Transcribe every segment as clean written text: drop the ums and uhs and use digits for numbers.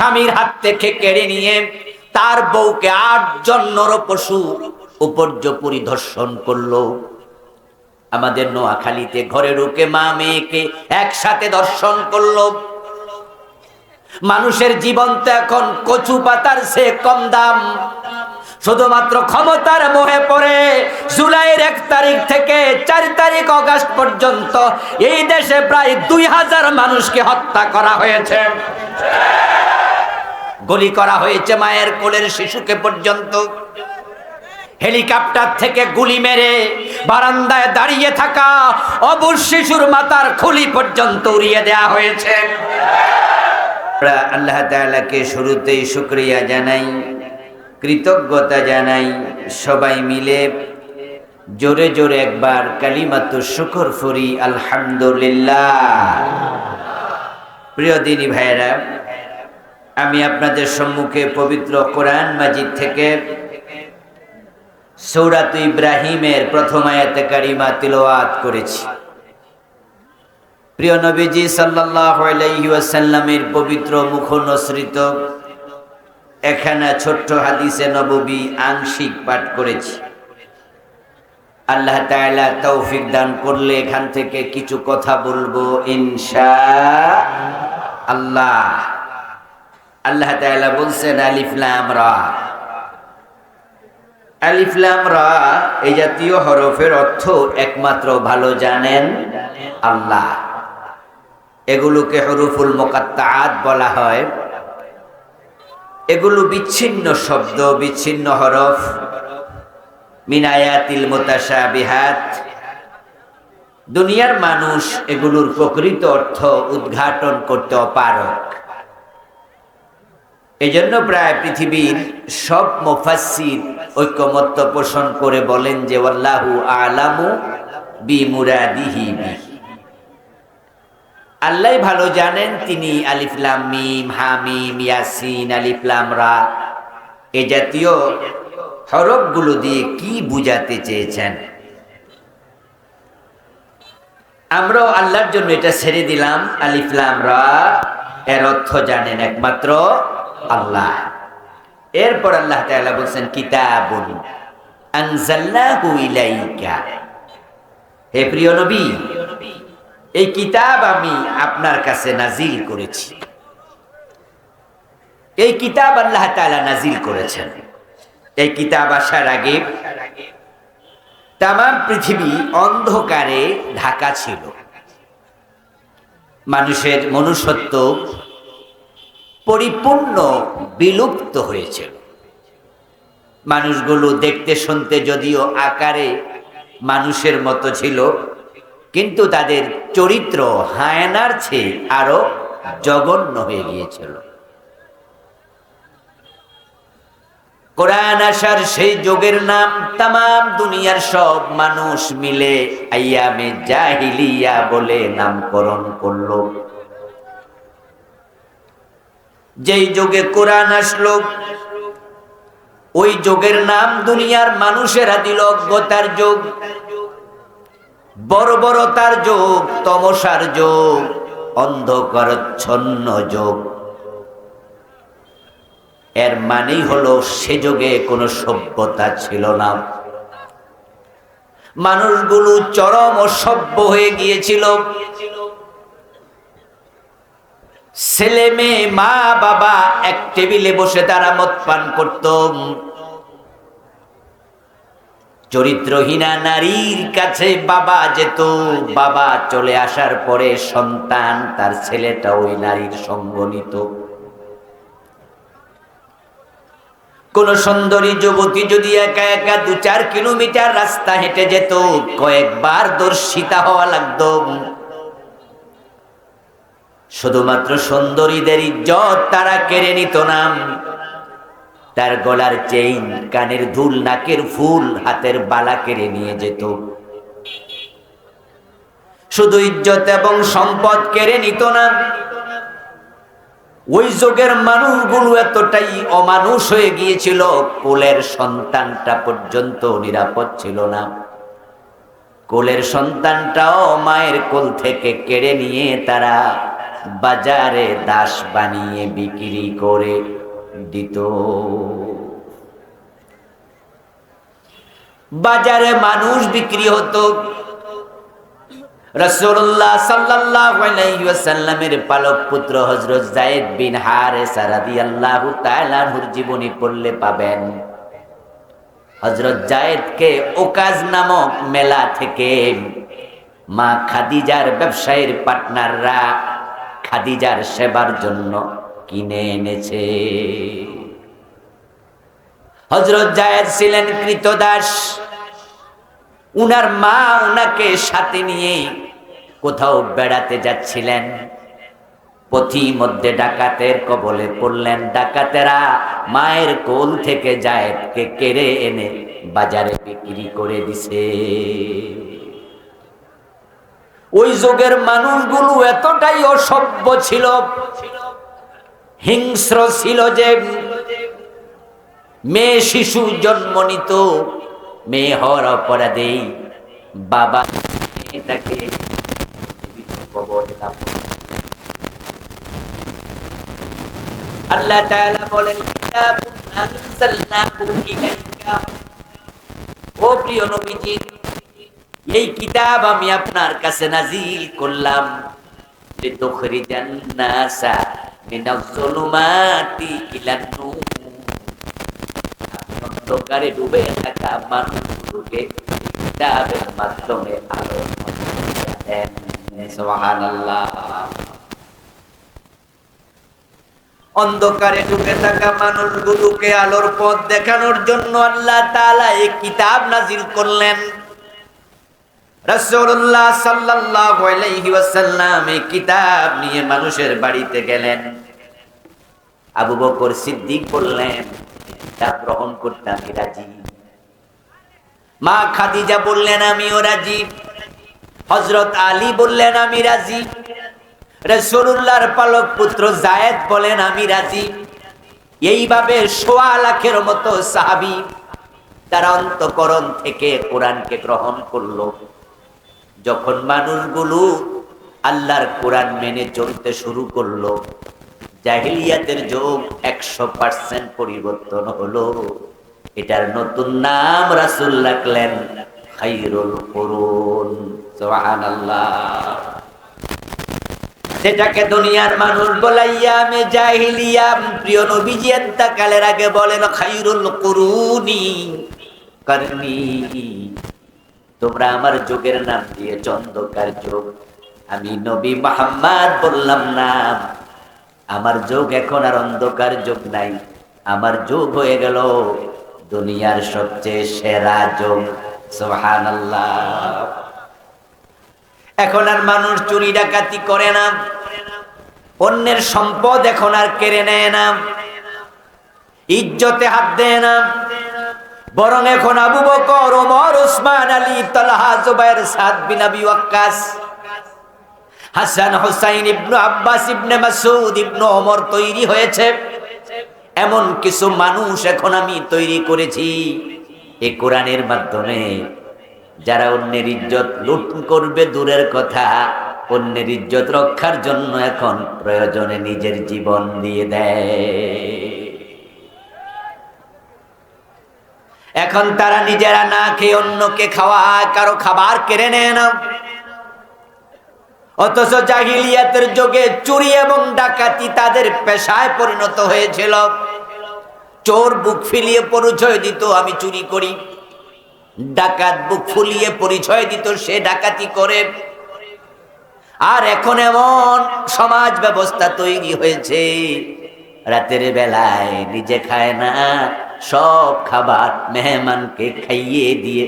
স্বামীর হাত থেকে কেড়ে নিয়ে তার বউকে 8 জন নরপশু উপর্যুপরি ধর্ষণ করলো। আমাদের নোয়াখালীতে ঘরে ঢুকে মা মেয়েকে একসাথে ধর্ষণ করলো। মানুষের জীবন তো এখন কচু পাতার চেয়ে কম দাম। শুধুমাত্র ক্ষমতার মোহে পড়ে জুলাইয়ের 1 তারিখ থেকে 4 তারিখ অগাস্ট পর্যন্ত এই দেশে প্রায় 2000 মানুষকে হত্যা করা হয়েছে, গুলি করা হয়েছে মায়ের কোলের শিশুকে পর্যন্ত। হেলিকপ্টার থেকে গুলি মেরে বারান্দায় দাঁড়িয়ে থাকা অবুঝ শিশুর মাথার খুলি পর্যন্ত উড়িয়ে দেওয়া হয়েছে। আল্লাহ তাআলাকে শুরুতেই শুকরিয়া জানাই, কৃতজ্ঞতা জানাই। সবাই মিলে জোরে জোরে একবার কালিমাতুশ শুকর পড়ি, আলহামদুলিল্লাহ। প্রিয় দিনী ভাইরা, আমি আপনাদের সম্মুখে পবিত্র কোরআন মাজিদ থেকে সূরাত ইব্রাহিমের প্রথম আয়াতে কারিমা তিলাওয়াত করেছি। প্রিয় নবীজি সাল্লাল্লাহু আলাইহি ওয়াসাল্লামের পবিত্র মুখ নসৃত এখানে ছোট্ট হাদিসে নববী আংশিক পাঠ করেছি। আল্লাহ তাআলা তৌফিক দান করলে এখান থেকে কিছু কথা বলবো ইনশাআল্লাহ। আল্লাহ তাআলা বলছেন আলিফ লাম রা। আলিফ লাম রা এই জাতীয় হরফের অর্থ একমাত্র ভালো জানেন আল্লাহ। এগুলোকে হরুফুল মুকাত্তাআত বলা হয়। এগুলো বিচ্ছিন্ন শব্দ, বিচ্ছিন্ন হরফ, মিন আয়াতিল মুতাশাবিহাত। দুনিয়ার মানুষ এগুলোর প্রকৃত অর্থ উদ্ঘাটন করতে অপারগ। এজন্য প্রায় পৃথিবীর সব মুফাসসির ঐকমত্য পোষণ করে বলেন যে আল্লাহু আ'লামু বিমুরাদিহি বি। আল্লাহ ভালো জানেন তিনি আলিফ লাম মিম, হামিম, ইয়াসিন, আলিফ লাম রা এই জাতীয় হরফগুলো দিয়ে কি বুঝাতে চেয়েছেন। আমরাও আল্লাহর জন্য এটা ছেড়ে দিলাম। আলিফ লাম রা এর অর্থ জানেন একমাত্র আল্লাহ। এরপর আল্লাহ তাআলা বলেন কিতাবুন আনজালনাহু ইলাইকা। হে প্রিয় নবী, এই কিতাব আমি আপনার কাছে নাজিল করেছি। এই কিতাব আল্লাহ তাআলা নাজিল করেছেন। এই কিতাব আসার আগে তামাম পৃথিবী অন্ধকারে ঢাকা ছিল। মানুষের মনুষ্যত্ব পরিপূর্ণ বিলুপ্ত হয়েছিল। মানুষগুলো দেখতে শুনতে যদিও আকারে মানুষের মতো ছিল, কিন্তু তাদের চরিত্র হায়নার চেয়ে আরো জঘন্য হয়ে গিয়েছিল। কোরআন আসার সেই যুগের নাম তামাম দুনিয়ার সব মানুষ মিলে আইয়ামে জাহিলিয়া বলে নামকরণ করলো। যেই যুগে কোরআন আসলো ওই যুগের নাম দুনিয়ার মানুষেরা দিল অজ্ঞতার যুগ, বর্বরতার যুগ, তমসার যুগ, অন্ধকারচ্ছন্ন যুগ। এর মানেই হলো সে যুগে কোনো সভ্যতা ছিল না। মানুষগুলো চরম অসভ্য হয়ে গিয়েছিল। ছেলে মেয়ে, মা বাবা এক টেবিলে বসে তারা মদ পান করত। চরিত্রহীনা নারীর কাছে বাবা যেত। বাবা চলে আসার পরে সন্তান, তার ছেলেটা ওই নারীর সঙ্গ নিত। কোন সুন্দরী যুবতী যদি একা একা 2-4 কিলোমিটার রাস্তা হেঁটে যেত, কয়েকবার দর্শিতা হওয়া লাগতো। শুধুমাত্র সুন্দরীদের ইজ্জত তারা কেড়ে নিত না। তার গলার চেইন, কানের দুল, নাকের ফুল, হাতের বালা কেড়ে নিয়ে যেত। শুধু ইজ্জত এবং সম্পদ কেড়ে নিত না। ওই যুগের মানুষগুলো এতটাই অমানুষ হয়ে গিয়েছিল, কোলের সন্তানটা পর্যন্ত নিরাপদ ছিল না। কোলের সন্তানটাও মায়ের কোল থেকে কেড়ে নিয়ে তারা বাজারে দাস বানিয়ে বিক্রি করে দিত। বাজারে মানুষ বিক্রি হতো। রাসূলুল্লাহ সাল্লাল্লাহু আলাইহি ওয়াসাল্লামের পালক পুত্র হযরত যায়েদ বিন হারেসা রাদিয়াল্লাহু তাআলা আনহুর জীবনী পড়লে পাবেন, হযরত যায়েদকে ওকাজ নামক মেলা থেকে মা খাদিজার ব্যবসায়ের পার্টনাররা খাদিজার সেবার জন্য কিনে এনেছে। হযরত যায়েদ ছিলেন কৃতদাস। উনার মা উনাকে সাথে নিয়ে কোথাও বেড়াতে যাচ্ছিলেন, পথিমধ্যে ডাকাতের কবলে পড়লেন। ডাকাতেরা মায়ের কোল থেকে যায়েদকে কেড়ে এনে বাজারে বিক্রি করে দিছে। ওই যুগের মানুষগুলো এতটাই অসভ্য ছিল, হিংস্র ছিল যে মেয়ে শিশু জন্ম নিত, মেয়ে হওয়ার অপরাধেই বাবা এটাকে আল্লাহ তাআলা বলেন, ও প্রিয় নবীজি, এই কিতাব আমি আপনার কাছে নাজিল করলাম লিতুখরিজান নাসা মিনাজ যুলুমাতি ইলান নূর, অন্ধকারে ডুবে থাকা মানুষগুলোকে কিতাবের মাধ্যমে আলোর মধ্যে দেন। সুবহানাল্লাহ। অন্ধকারে ডুবে থাকা মানুষগুলোকে আলোর পথ দেখানোর জন্য আল্লাহ তাআলা এই কিতাব নাজিল করলেন। রাসূলুল্লাহ সাল্লাল্লাহু আলাইহি ওয়াসাল্লাম এই কিতাব নিয়ে মানুষের বাড়িতে গেলেন। আবু বকর সিদ্দিক বললেন, কিতাব গ্রহণ করতে আমি রাজি। মা খাদিজা বললেন, আমিও রাজি। হযরত আলী বললেন, আমি রাজি। রাসূলুল্লাহর পালক পুত্র যায়েদ বলেন, আমি রাজি। এইভাবে ১.৫ লাখের মতো সাহাবী তারা অন্তঃকরণ থেকে কোরআনকে গ্রহণ করলো। যখন মানুষগুলো আল্লাহর কোরআন মেনে চলতে শুরু করলো, জাহিলিয়াতের যুগ ১০০% পরিবর্তন হলো। এটার নতুন নাম রাসূল রাখলেন খায়রুল কুরুন। সুবহানাল্লাহ। যেটাকে দুনিয়ার মানুষ বলে আইয়ামে জাহিলিয়া, প্রিয় নবীজি ইন্তেকালের আগে বলেন খায়রুল কুরুনি করনি। তোমরা আমার যুগের নাম দিয়ে অন্ধকার যুগ, আমি নবী মুহাম্মদ বললাম না। আমার যুগ এখন আর অন্ধকার যুগ নাই, আমার যুগ হয়ে গেল দুনিয়ার সবচেয়ে সেরা যুগ। সুবহানাল্লাহ। এখন আর মানুষ চুরি ডাকাতি করে না, অন্যের সম্পদ এখন আর কেড়ে নেয় না, ইজ্জতে হাত দেয় না। বরং এখন আবু বকর, ওমর, ওসমান, আলী, তালহা, জুবায়ের, সাদ বিন আবি ওয়াক্কাস, হাসান, হুসাইন, ইবনে আব্বাস, ইবনে মাসউদ, ইবনে ওমর তৈরি হয়েছে। এমন কিছু মানুষ এখন আমি তৈরি করেছি এই কোরআনের মাধ্যমে, যারা অন্যের ইজ্জত লুট করবে দূরের কথা, অন্যের ইজ্জত রক্ষার জন্য এখন প্রয়োজনে নিজের জীবন দিয়ে দেয়। এখন তারা নিজেরা না খেয়ে অন্যকে খাওয়ায়, কারো খাবার কেড়ে নেয় না। অথচ জাহিলিয়াতের যুগে চুরি এবং ডাকাতি তাদের পেশায় পরিণত হয়েছিল। চোর বুক ফুলিয়ে পরিচয় দিত, আমি চুরি করি। ডাকাত বুক ফুলিয়ে পরিচয় দিত, সে ডাকাতি করে। আর এখন এমন সমাজ ব্যবস্থা তৈরি হয়েছে, রাতের বেলায় নিজে খায় না, সব খাবার মেহমানকে খাইয়ে দিয়ে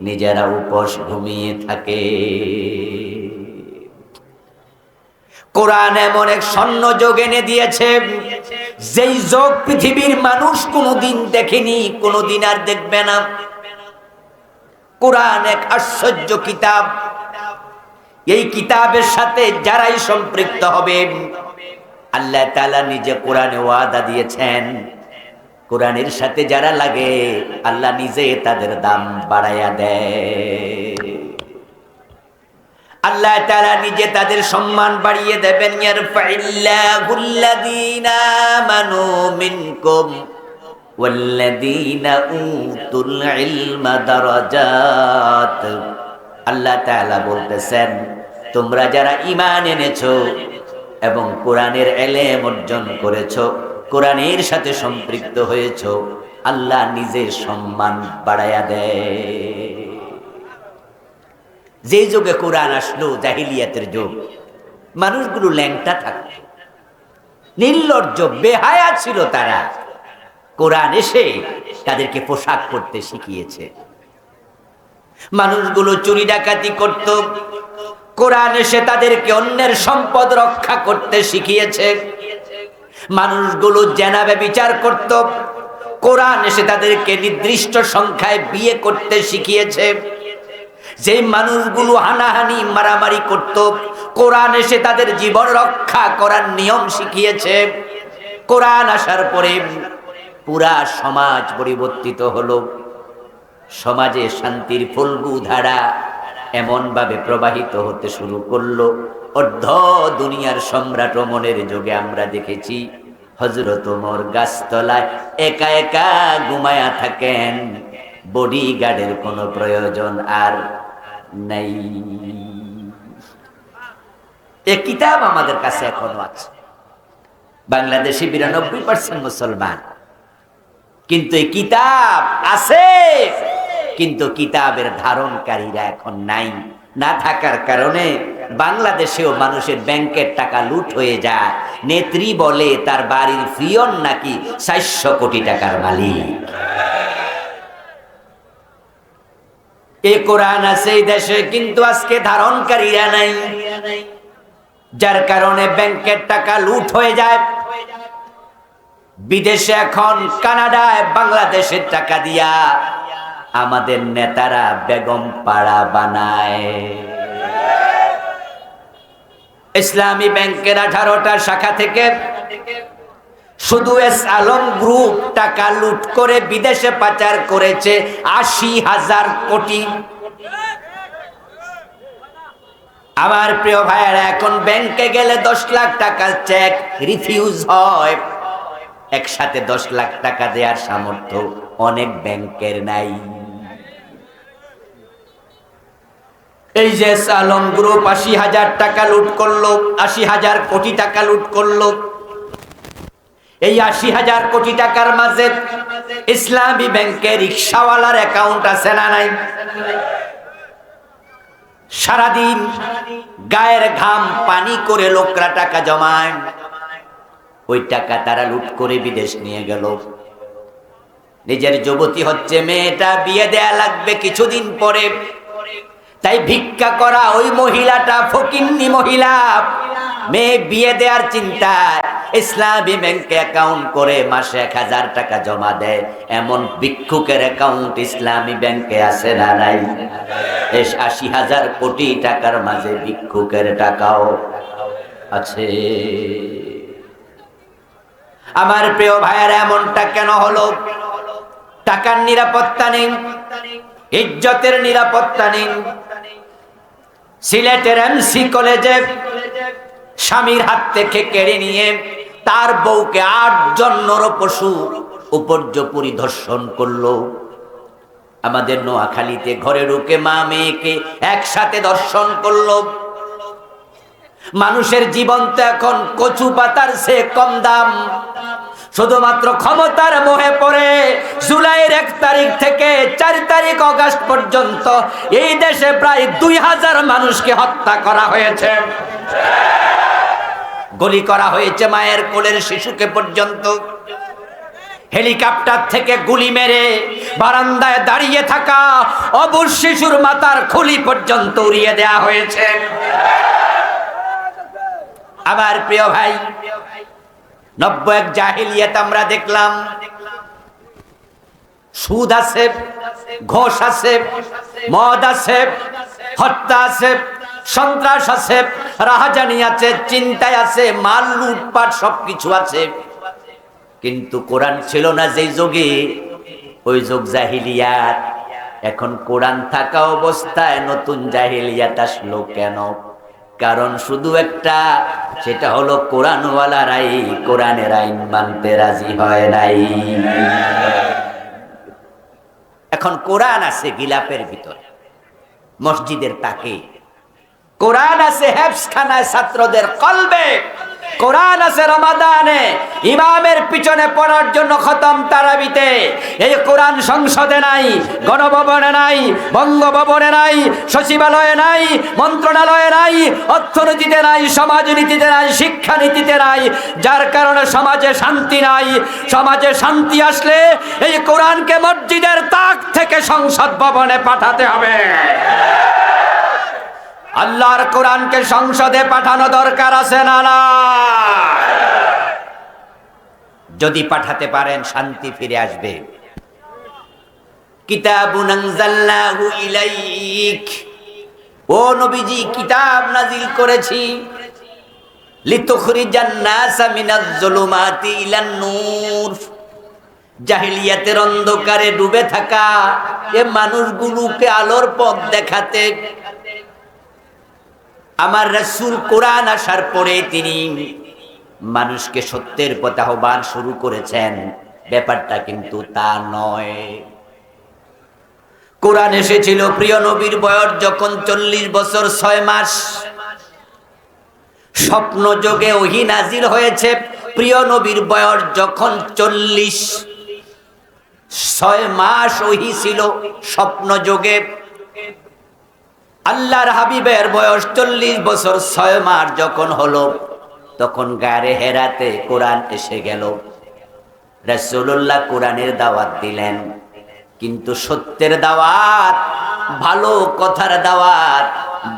নিজেরা উপোস ঘুমিয়ে থাকে। কোরআন এমন এক স্বর্ণ যোগ এনে দিয়েছে, যেই যোগ পৃথিবীর মানুষ কোনোদিন দেখেনি, কোনোদিন আর দেখবে না। কোরআন এক আশ্চর্য কিতাব। এই কিতাবের সাথে যারাই সম্পৃক্ত হবে, আল্লাহ তাআলা নিজে কোরআনে ওয়াদা দিয়েছেন, কোরআনের সাথে যারা লাগে আল্লাহ নিজে তাদের দাম বাড়াইয়া দেয়। আল্লাহ তাআলা নিজে তাদের সম্মান বাড়িয়ে দেবেন। ইয়ারফাইল্লাহুল্লাযীনা আমানু মিনকুম ওয়াল্লাযীনা উতুল ইলমা দারাজাত। আল্লাহ তাআলা বলতেছেন, তোমরা যারা ঈমান এনেছো এবং কোরআনের ইলম অর্জন করেছো, কোরআনের সাথে সম্পৃক্ত হয়েছো, আল্লাহ নিজে সম্মান বাড়ায়া দেয়। যে যুগে কোরআন আসলো, জাহিলিয়াতের যুগ, মানুষগুলো ল্যাংটা থাকত, নির্লজ্জ বেহায়া ছিল তারা। কোরআন এসে তাদেরকে পোশাক পরতে শিখিয়েছে। মানুষগুলো চুরি ডাকাতি করত, কোরআন এসে তাদেরকে অন্যের সম্পদ রক্ষা করতে শিখিয়েছে। মানুষগুলো জেনা ব্যভিচার করত, কোরআন এসে তাদেরকে নির্দিষ্ট সংখ্যায় বিয়ে করতে শিখিয়েছে। যে মানুষগুলো হানাহানি মারামারি করত, কোরআন এসে তাদের জীবন রক্ষা করার নিয়ম শিখিয়েছে। কোরআন আসার পরে পুরা সমাজ পরিবর্তিত হলো। সমাজে শান্তির ফল্গু ধারা এমন ভাবে প্রবাহিত হতে শুরু করলো, অর্ধ দুনিয়ার সম্রাট ওমরের যুগে আমরা দেখেছি হযরত ওমর গাছতলায় একা একা ঘুমায়া থাকেন, বডিগার্ডের কোনো প্রয়োজন আর নাই। এই কিতাব আমাদের কাছে এখনো আছে। বাংলাদেশে 92% মুসলমান, কিন্তু এই কিতাব আছে, কিন্তু কিতাবের ধারণকারীরা এখন নাই। না থাকার কারণে বাংলাদেশেও মানুষের ব্যাংকের টাকা লুট হয়ে যায়। নেত্রী বলে তার বাড়ির ফিয়ন নাকি 400 কোটি টাকার মালিক। এই কোরআন আছে এই দেশে, কিন্তু আজকে ধারণকারীরা নাই, যার কারণে ব্যাংকের টাকা লুট হয়ে যায়। বিদেশে এখন কানাডায় বাংলাদেশের টাকা দিয়া আমাদের নেতারা বেগম পাড়া বানায়। ইসলামী ব্যাংকের 18টা শাখা থেকে শুধু এস আলম গ্রুপ টাকা লুট করে বিদেশে পাচার করেছে 80,000 কোটি। আমার প্রিয় ভাইয়েরা, এখন ব্যাংকে গেলে 10 লাখ টাকার চেক রিফিউজ হয়। একসাথে 10 লাখ টাকা দেওয়ার সামর্থ্য অনেক ব্যাংকের নাই। এই যে আলম গ্রুপ 80,000 টাকা লুট করলো, 80,000 কোটি টাকা লুট করলো। এই 80,000 কোটি টাকার মাঝে ইসলামী ব্যাংকে রিকশাওয়ালার অ্যাকাউন্ট আছে না নাই? সারাদিন গায়ের ঘাম পানি করে লোকরা টাকা জমায়, ওই টাকা তারা লুট করে বিদেশ নিয়ে গেল। নিজের যুবতী হচ্ছে, মেয়েটা বিয়ে দেয়া লাগবে কিছুদিন পরে, তাই ভিক্ষা করা ওই মহিলাটা ফকিন্নি মহিলা, মেয়ে বিয়ে দেওয়ার চিন্তায় ইসলামী ব্যাংকে অ্যাকাউন্ট করে মাসে 1000 টাকা জমা দেয়। এমন ভিক্ষুকের অ্যাকাউন্ট ইসলামী ব্যাংকে আছে না নাই? 80,000 কোটি টাকার মাঝে ভিক্ষুকের টাকাও আছে। আমার প্রিয় ভাইয়েরা, এমনটা কেন হলো? টাকার নিরাপত্তা নেই, ইজ্জতের নিরাপত্তা নেই। সিলেটের এমসি কলেজে স্বামীর হাত থেকে কেড়ে নিয়ে তার বউকে 8 জন নরপশু উপর্যুপরি ধর্ষণ করলো। আমাদের নোয়াখালীতে ঘরে ঢুকে মা মেয়েকে একসাথে ধর্ষণ করলো। মানুষের জীবন তো এখন কচু পাতার চেয়ে কম দাম। শুধুমাত্র ক্ষমতার মোহে পড়ে জুলাইয়ের 1 তারিখ থেকে 4 তারিখ অগাস্ট পর্যন্ত এই দেশে প্রায় 2000 মানুষকে হত্যা করা হয়েছে, গুলি করা হয়েছে মায়ের কোলের শিশুকে পর্যন্ত। হেলিকপ্টার থেকে গুলি মেরে বারান্দায় দাঁড়িয়ে থাকা অবুঝ শিশুর মাথার খুলি পর্যন্ত উড়িয়ে দেওয়া হয়েছে। আমার প্রিয় ভাই, 90 জাহিলিয়াত আমরা দেখলাম। সুদ আছে, ঘোষ আছে, মদ আছে, হত্যা আছে, সন্ত্রাস আছে, রাহাজানি আছে, চিন্তায় আছে, মাল লুটপাট সবকিছু আছে। কিন্তু কোরআন ছিল না যেই যুগে, ওই যুগ জাহিলিয়াত। এখন কোরআন থাকা অবস্থায় নতুন জাহিলিয়াত আসলো কেন? কারণ শুধু একটা, সেটা হলো কোরআনওয়ালারাই কোরআনের আইন মানতে রাজি হয় নাই। এখন কোরআন আছে গিলাপের ভিতরে, মসজিদের তাকে, কোরআন আছে হেফজখানায় ছাত্রদের কলবে, কোরআন আছে রমাদানে ইমামের পিছনে পড়ার জন্য খতম তারাবিতে। এই কোরআন সংসদে নাই, গণভবনে নাই, বঙ্গভবনে নাই, সচিবালয়ে নাই, মন্ত্রণালয়ে নাই, অর্থনীতিতে নাই, সমাজনীতিতে নাই, শিক্ষানীতিতে নাই। যার কারণে সমাজে শান্তি নাই। সমাজে শান্তি আসলে এই কোরআনকে মসজিদের তাক থেকে সংসদ ভবনে পাঠাতে হবে। আল্লাহর কোরআনকে সংসদে পাঠানো দরকার আছে না? না, যদি পাঠাতে পারেন শান্তি ফিরে আসবে। কিতাবুন আনজালনাহু ইলাইক, ও নবীজি কিতাব নাজিল করেছি, লিতুখরিজান নাসা মিনাজ যুলুমাতি ইলান নূর, জাহিলিয়াতের অন্ধকারে ডুবে থাকা এ মানুষগুলোকে আলোর পথ দেখাতে। আমার রাসূল কোরআন আসার পরে তিনি মানুষকে সত্যের পথে আহ্বান শুরু করেছেন, ব্যাপারটা কিন্তু তা নয়। কোরআন এসেছিল প্রিয় নবীর বয়স যখন 40 বছর 6 মাস। স্বপ্ন যোগে ওহী নাজিল হয়েছে প্রিয় নবীর বয়স যখন 40, 6 মাস ওহী ছিল স্বপ্ন যোগে। আল্লাহর হাবিবের বয়স 40 বছর 6 মাস যখন হলো, তখন গারে হেরাতে কোরআন এসে গেল। রাসূলুল্লাহ কোরআনের দাওয়াত দিলেন, কিন্তু সত্যের দাওয়াত, ভালো কথার দাওয়াত,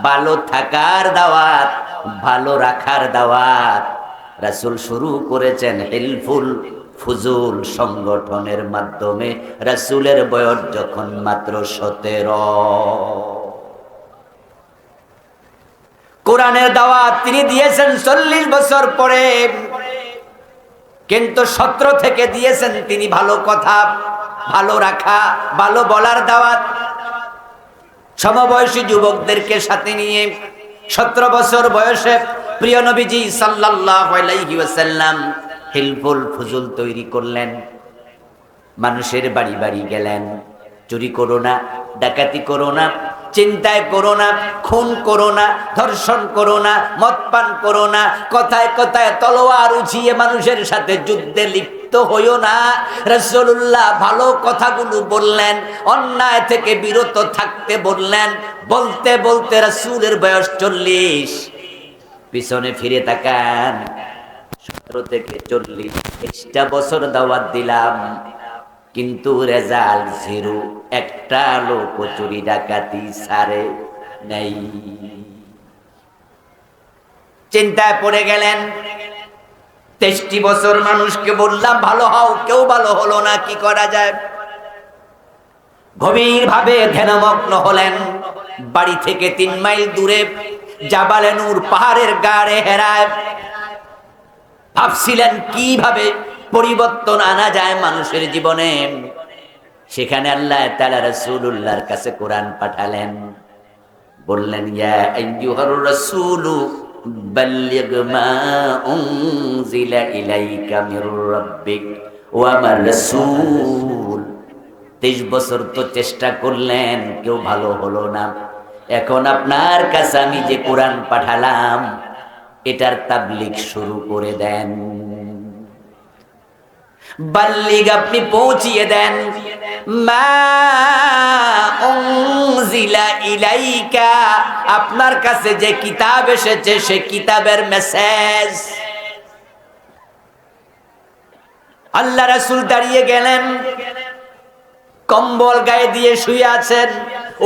ভালো থাকার দাওয়াত, ভালো রাখার দাওয়াত রাসূল শুরু করেছেন হিলফুল ফুজুল সংগঠনের মাধ্যমে। রাসূলের বয়স যখন মাত্র 17। কোরআনের দাওয়াত তিনি দিয়েছেন 40 বছর পরে, কিন্তু 17 থেকে দিয়েছেন তিনি ভালো কথা, ভালো রাখা, ভালো বলার দাওয়াত। সমবয়সী যুবকদেরকে সাথে নিয়ে 17 বছর বয়সে প্রিয় নবীজি সাল্লাল্লাহু আলাইহি ওয়াসাল্লাম হিলফুল ফুজুল তৈরি করলেন। মানুষের বাড়ি বাড়ি গেলেন, চুরি করো না, ডাকাতি করো না, চিন্তায় করো না, খুন করো না, ধর্ষণ করো না, মদ পান করো না, কথায় কথায় তলোয়ার উঠিয়ে মানুষের সাথে যুদ্ধে লিপ্ত হইও না। রাসূলুল্লাহ ভালো কথাগুলো বললেন, অন্যায় থেকে বিরত থাকতে বললেন। বলতে বলতে রাসূলের বয়স 40। পিছনে ফিরে তাকান, 17 থেকে 40, 20টা বছর দাওয়াত দিলাম, কিন্তু রেজাল্ট 0। একটা লোক চুরি ডাকাতি ছাড়ে নাই। চিন্তায় পড়ে গেলেন। 23 বছর মানুষকে বললাম ভালো হও, কেউ ভালো হলো না, কি করা যায়? গভীর ভাবে ধ্যানমগ্ন হলেন। বাড়ি থেকে 3 মাইল দূরে জাবালে নূর পাহাড়ের গাড়ে হেরায় ভাবছিলেন কিভাবে পরিবর্তন আনা যায় মানুষের জীবনে। সেখানে আল্লাহ তাআলা রাসূলুল্লাহর কাছে কোরআন পাঠালেন, বললেন ইয়া আইয়ুহার রাসূলু বাল্লিগ মা উনজিলা ইলাইকা মির রাব্বিক ওয়া মার রাসূল। 23 বছর তো চেষ্টা করলেন, কেউ ভালো হলো না। এখন আপনার কাছে আমি যে কোরআন পাঠালাম, এটার তাবলীগ শুরু করে দেন। বাল্লিগ আপনি পৌঁছিয়ে দেন, মা উনজিলা ইলাইকা, আপনার কাছে যে কিতাব এসেছে সে কিতাবের মেসেজ। আল্লাহ রাসূল দাঁড়িয়ে গেলেন, কম্বল গায়ে দিয়ে শুয়ে আছেন।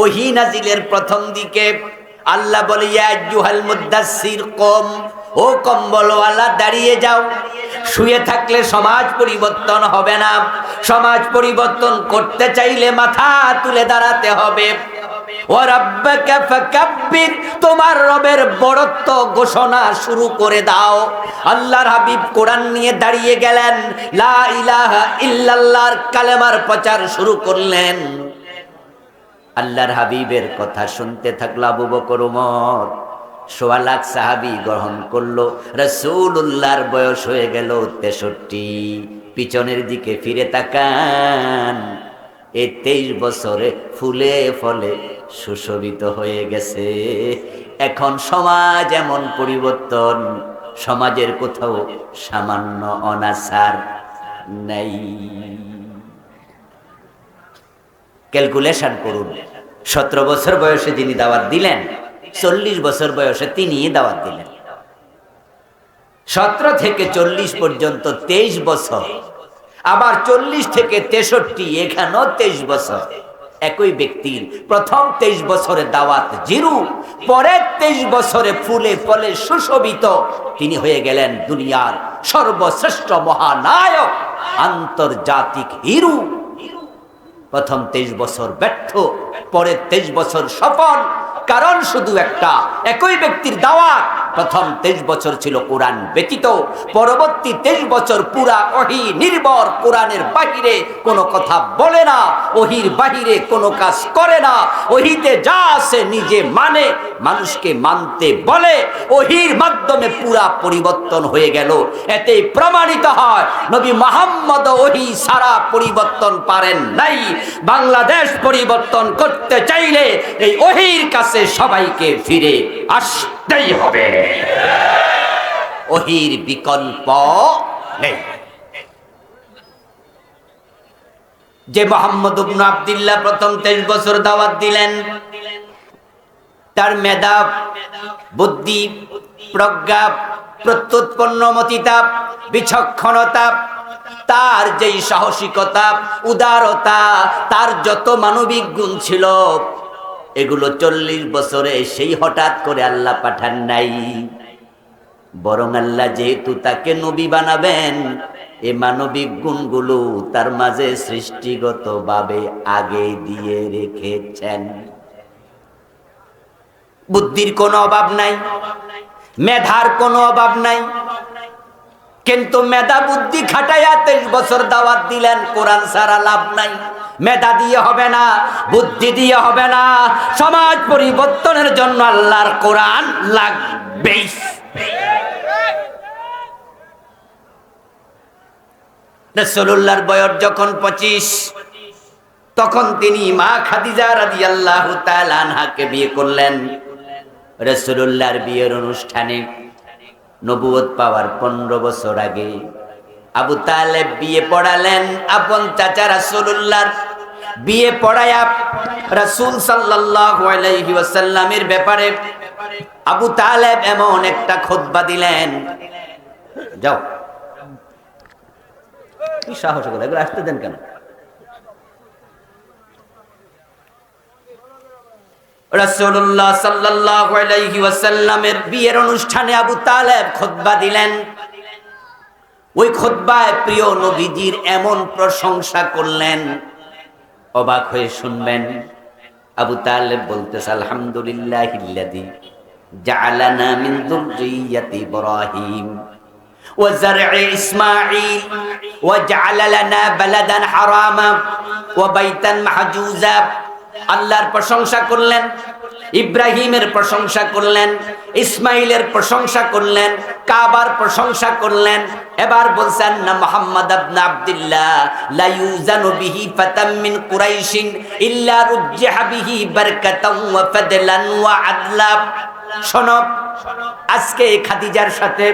ওহী নাজিলের প্রথম দিকে আল্লাহ বলে ইয়া আইয়ুহাল মুদ্দাসসির কম, ও কম্বলওয়ালা দাঁড়িয়ে যাও। শুয়ে থাকলে সমাজ পরিবর্তন হবে না। সমাজ পরিবর্তন করতে চাইলে মাথা তুলে দাঁড়াতে হবে। ওয়া রাব্বাকা ফাকাব্বির, তোমার রবের বড়ত্ব ঘোষণা শুরু করে দাও। আল্লাহর হাবিব কোরআন নিয়ে দাঁড়িয়ে গেলেন, লা ইলাহা ইল্লাল্লাহর কালেমার প্রচার শুরু করলেন। আল্লাহর হাবিবের কথা শুনতে থাকলো আবু বকর ওমর। ১৬ লাখ সাহাবী গ্রহণ করলো। রাসূলুল্লাহর বয়স হয়ে গেল ৬৩। পিছনের দিকে ফিরে তাকান, এই ২৩ বছরে ফুলে ফলে সুশোভিত হয়ে গেছে। এখন সমাজ এমন পরিবর্তন, সমাজের কোথাও সামান্য অনাচার নাই। ক্যালকুলেশন করুন, ১৭ বছর বয়সে যিনি দাওয়াত দিলেন, ৪০ বছর বয়সে তিনি দাওয়াত দিলেন। ১৭ থেকে ৪০ পর্যন্ত ২৩ বছর, আবার ৪০ থেকে ৬৩ এখানেও ২৩ বছর। একই ব্যক্তির প্রথম ২৩ বছরে দাওয়াত জিরু, পরের ২৩ বছরে ফুলে ফলে সুশোভিত। তিনি হয়ে গেলেন দুনিয়ার সর্বশ্রেষ্ঠ মহানায়ক, আন্তর্জাতিক হিরো। প্রথম ২৩ বছর ব্যর্থ, পরের ২৩ বছর সফল। কারণ শুধু একটা, একই ব্যক্তির দাওয়াত প্রথম ২৩ বছর ছিল কোরআন ব্যতীত, পরবর্তী ২৩ বছর পুরা ওহী নির্ভর, কোরআনের বাহিরে কোনো কথা বলে না, ওহীর বাহিরে কোনো কাজ করে না, ওহীতে যা আছে নিজে মানে, মানুষকে মানতে বলে। ওহীর মাধ্যমে পুরা পরিবর্তন হয়ে গেল। এতেই প্রমাণিত হয় নবী মুহাম্মদ ওহী সারা পরিবর্তন পারেন নাই। বাংলাদেশ পরিবর্তন করতে চাইলে এই ওহীর কাছে সবাইকে ফিরে আসতেই হবে, ওহীর বিকল্প নেই। যে মুহাম্মদ ইবনে আব্দুল্লাহ প্রথম ২৩ বছর দাওয়াত দিলেন, তার মেধা, বুদ্ধি, প্রজ্ঞা, প্রত্যুৎপন্নমতিতা, বিচক্ষণতা, তার যেই সাহসিকতা, উদারতা, তার যত মানবিক গুণ ছিল, এগুলো ৪০ বছরে সেই হঠাৎ করে আল্লাহ পাঠান নাই। বরং আল্লাহ যেহেতু তাকে নবী বানাবেন, এই মানবিক গুণগুলো তার মাঝে সৃষ্টিগতভাবে আগে দিয়ে রেখেছেন। বুদ্ধির কোনো অভাব নাই, মেধার কোনো অভাব নাই, কিন্তু মেধা বুদ্ধি খাটাইয়া ২৩ বছর দাওয়াত দিলেন। কোরআন ছাড়া লাভ নাই। মেধা দিয়ে হবে না, বুদ্ধি দিয়ে হবে না, সমাজ পরিবর্তনের জন্য আল্লাহর কোরআন লাগবেই। রাসূলুল্লাহর বয়স যখন ২৫, তখন তিনি মা খাদিজা রাদিয়াল্লাহু তাআলা আনহাকে বিয়ে করলেন। রাসূলুল্লাহর বিয়ের অনুষ্ঠানে নবুয়ত পাওয়ার ১৫ বছর আগে আবু তালেব বিয়ে পড়ালেন। আপন চাচা রাসূলুল্লাহর বিয়ে পড়ায়া রাসূল সাল্লাল্লাহু আলাইহি ওয়াসাল্লামের ব্যাপারে আবু তালেব এমন একটা খুতবা দিলেন, যাও, কি সাহস করে এগুলো আসতে দেন কেন? রাসূলুল্লাহ সাল্লাল্লাহু আলাইহি ওয়াসাল্লামের বিয়ের অনুষ্ঠানে আবু তালেব খুতবা দিলেন। ওই খুতবায় প্রিয় নবীজির এমন প্রশংসা করলেন, অবাক হয়ে শুনবেন। আবু তালেব বলতেছে, আলহামদুলিল্লাহিল্লাযী জাআলানা মিন যুররিয়্যাতি ইব্রাহিম ওয়া যার'i ইসমাঈল ওয়া জাআলা লানা বালাদান হারামা ওয়া বাইতান মাহজুজা। আল্লাহর প্রশংসা করলেন, ইব্রাহিমের প্রশংসা করলেন, ইসমাইলের প্রশংসা করলেন, কাবার প্রশংসা করলেন। এবার বলছেন না মুহাম্মদ ইবনে আব্দুল্লাহ লা ইউজানু বিহি ফাতাম মিন কুরাইশিন ইল্লা রুজ্জিহা বিহি বারকাতান ওয়া ফাদলান ওয়া আদলা। শোনো, আজকে খাদিজার সাথে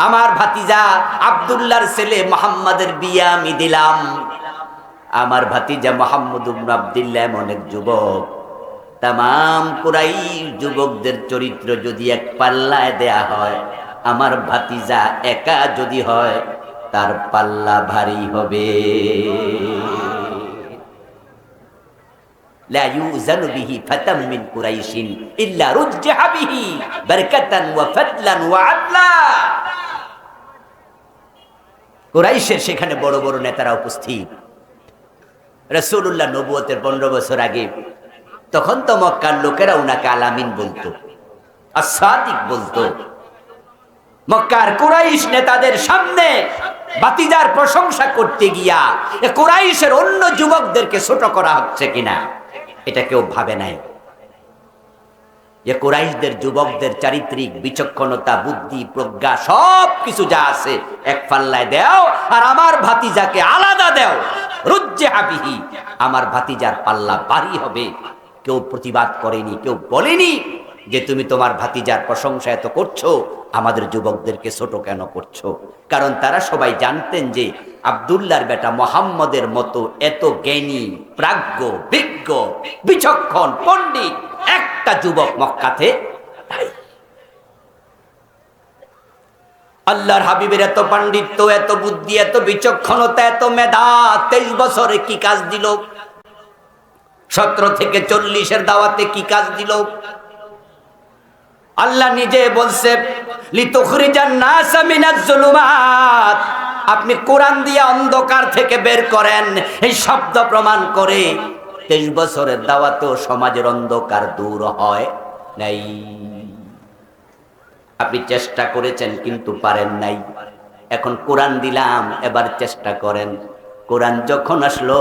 আমার ভাতিজা আব্দুল্লাহর ছেলে মুহাম্মাদের বিয়ে আমি দিলাম। আমার ভাতিজা মুহাম্মদ ইবনে আব্দুল্লাহ এমন এক যুবক, তামাম কুরাইশ যুবকদের চরিত্র যদি এক পাল্লায় দেয়া হয়, আমার ভাতিজা একা যদি হয়, তার পাল্লা ভারী হবে। লা ইউজানু বিহি ফাতাম মিন কুরাইশিন ইল্লা রুজ্জিহা বিহি বারকাতান ওয়া ফাদলান ওয়া আদলা। কুরাইশের সেখানে বড় বড় নেতারা উপস্থিত। রাসূলুল্লাহ নবুয়তের ১৫ বছর আগে, তখন তো মক্কার লোকেরা উনাকে আলামিন বলতো, as-সাদিক বলতো। মক্কার কুরাইশ নেতাদের সামনে ভাতিজার প্রশংসা করতে গিয়া কুরাইশের অন্য যুবকদেরকে ছোট করা হচ্ছে কিনা? এটা কেউ ভাবে নাই যে কুরাইশদের যুবকদের চারিত্রিক বিচক্ষণতা, বুদ্ধি, প্রজ্ঞা সব কিছু যা আছে এক পাল্লায় দাও আর আমার ভাতিজাকে আলাদা দাও, রুজ্জে হাবিহি, আমার ভাতিজার পাল্লা ভারী হবে। কেউ প্রতিবাদ করেনি, কেউ বলেনি যে তুমি তোমার ভাতিজার প্রশংসা এত করছো, আমাদের যুবকদেরকে ছোট কেন করছো? কারণ তারা সবাই জানতেন যে আব্দুল্লাহর বেটা মুহাম্মদের মতো এত জ্ঞানী, প্রাজ্ঞ, বিজ্ঞ, বিচক্ষণ, পণ্ডিত একটা যুবক মক্কাতে নাই। আল্লাহর হাবিবের এত পাণ্ডিত্য, এত বুদ্ধি, এত বিচক্ষণতা, এত মেধা 23 বছরে কি কাজ দিল? 17 থেকে 40-এর দাওয়াতে কি কাজ দিল? আল্লাহ নিজে বলছে লিতুখরিজান নাস মিনাজ যুলুমাত, আপনি কোরআন দিয়ে অন্ধকার থেকে বের করেন। এই শব্দ প্রমাণ করে 23 বছরের দাওয়াতেও সমাজের অন্ধকার দূর হয় নাই। আপনি চেষ্টা করেছেন কিন্তু পারেন নাই। এখন কোরআন দিলাম, এবার চেষ্টা করেন। কোরআন যখন আসলো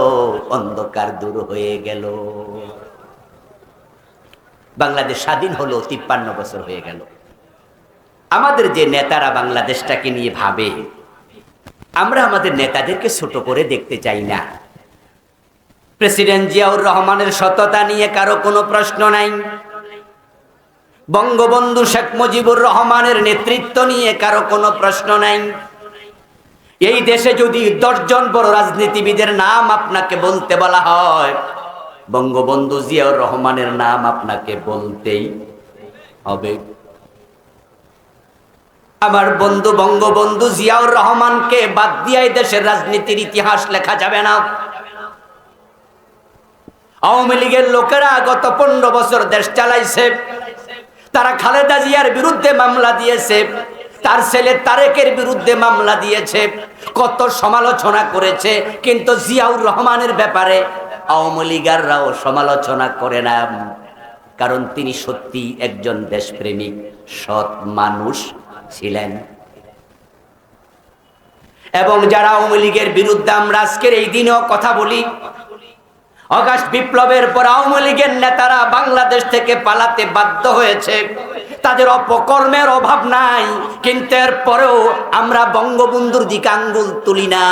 অন্ধকার দূর হয়ে গেল। বাংলাদেশ স্বাধীন হলো 53 বছর হয়ে গেল। আমাদের যে নেতারা বাংলাদেশটাকে নিয়ে ভাবে, আমরা আমাদের নেতাদেরকে ছোট করে দেখতে চাই না। প্রেসিডেন্ট জিয়াউর রহমানের সততা নিয়ে কারো কোনো প্রশ্ন নাই। বঙ্গবন্ধু শেখ মুজিবুর রহমানের নেতৃত্ব নিয়ে কারো কোনো প্রশ্ন নাই। এই দেশে যদি 10 জন বড় রাজনীতিবিদের নাম আপনাকে বলতে বলা হয়, বঙ্গবন্ধু জিয়াউর রহমানের নাম আপনাকে বলতেই হবে। আমার বন্ধু বঙ্গবন্ধু জিয়াউর রহমানকে বাদ দিয়ে দেশের রাজনীতির ইতিহাস লেখা যাবে না। আওয়ামী লীগের লোকেরা গত 15 বছর দেশ চালাইছে। তারা খালেদা জিয়ার বিরুদ্ধে মামলা দিয়েছে, তার ছেলে তারেকের বিরুদ্ধে মামলা দিয়েছে, কত সমালোচনা করেছে, কিন্তু জিয়াউর রহমানের ব্যাপারে আওয়ামী লীগাররাও সমালোচনা করে না। কারণ তিনি সত্যি একজন দেশপ্রেমিক, সৎ মানুষ ছিলেন। এবং যারা আওয়ামী লীগের বিরুদ্ধে, আমরা আজকের এই দিনেও কথা বলি, আগস্ট বিপ্লবের পর আওয়ামী লীগের নেতারা বাংলাদেশ থেকে পালাতে বাধ্য হয়েছে। তাদের অপকর্মের অভাব নাই, কিন্তু এরপরেও আমরা বঙ্গবন্ধুর দিকে আঙ্গুল তুলি না।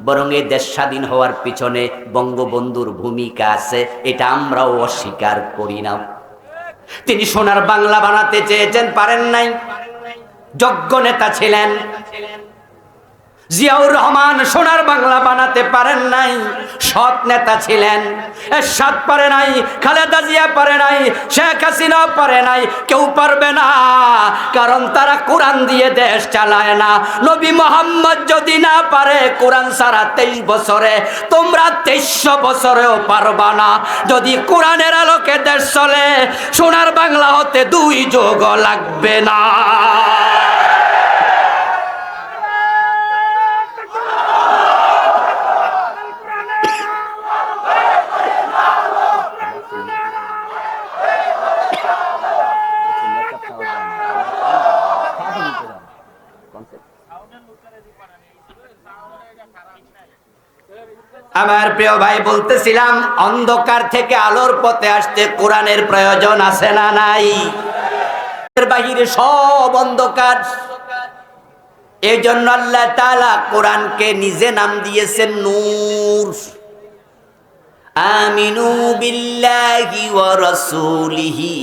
বরং এই দেশ স্বাধীন হওয়ার পিছনে বঙ্গবন্ধুর ভূমিকা আছে, এটা আমরাও অস্বীকার করি না। তিনি সোনার বাংলা বানাতে চেয়েছেন, পারেন নাই। যোগ্য নেতা ছিলেন। জিয়াউর রহমান সোনার বাংলা বানাতে পারেন নাই, সৎ নেতা ছিলেন। এরশাদ পারে নাই, খালেদা জিয়া পারে নাই, শেখ হাসিনা পারে নাই, কেউ পারবে না। কারণ তারা কোরআন দিয়ে দেশ চালায় না। নবী মোহাম্মদ যদি না পারে কোরআন ছাড়া 23 বছরে, তোমরা 2300 বছরেও পারবা না। যদি কোরআনের আলোকে দেশ চলে, সোনার বাংলা হতে 2 যুগ লাগবে না। আমার প্রিয় ভাই, বলতেছিলাম অন্ধকার থেকে আলোর পথে আসতে কোরআনের প্রয়োজন আছে না নাই? এর বাহিরে সব অন্ধকার। এই জন্য আল্লাহ তাআলা কোরআনকে নিজে নাম দিয়েছেন নূর। আমিনু বিল্লাহি ওয়া রাসূলিহি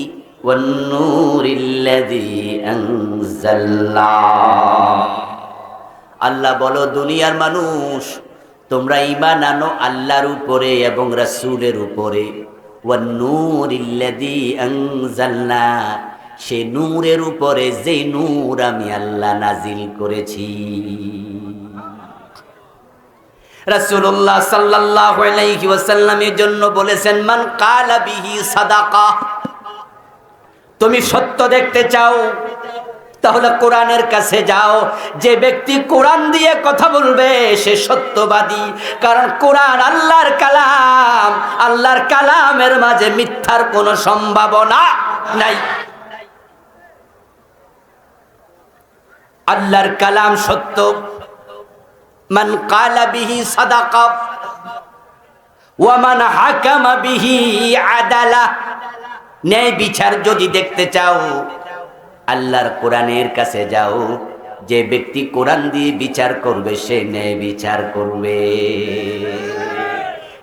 ওয়ান নূরিল্লাযী আনজালনা। আল্লাহ বলো, দুনিয়ার মানুষ, তোমরা ঈমান আনো আল্লাহর উপরে এবং রাসূলের উপরে। ওয়ান নূরিল্লাযী আনজালনা, সে নূরের উপরে যে নূর আমি আল্লাহ নাজিল করেছি। রাসূলুল্লাহ সাল্লাল্লাহু আলাইহি ওয়াসাল্লামের জন্য বলেছেন, মান কালা বিহি সাদাকা। তুমি সত্য দেখতে চাও, তাহলে কোরআনের কাছে যাও। যে ব্যক্তি কোরআন দিয়ে কথা বলবে সে সত্যবাদী। কারণ কোরআন আল্লাহর কালাম, আল্লাহর কালামের মাঝে মিথ্যার কোনো সম্ভাবনা নাই। আল্লাহর কালাম সত্য। মান কালা বিহি সাদাকা ওয়া মান হাকামা বিহি আদালা, ন্যায় বিচার যদি দেখতে চাও আল্লাহর কোরআনের কাছে যাও। যে ব্যক্তি কোরআন দিয়ে বিচার করবে সে ন্যায় বিচার করবে।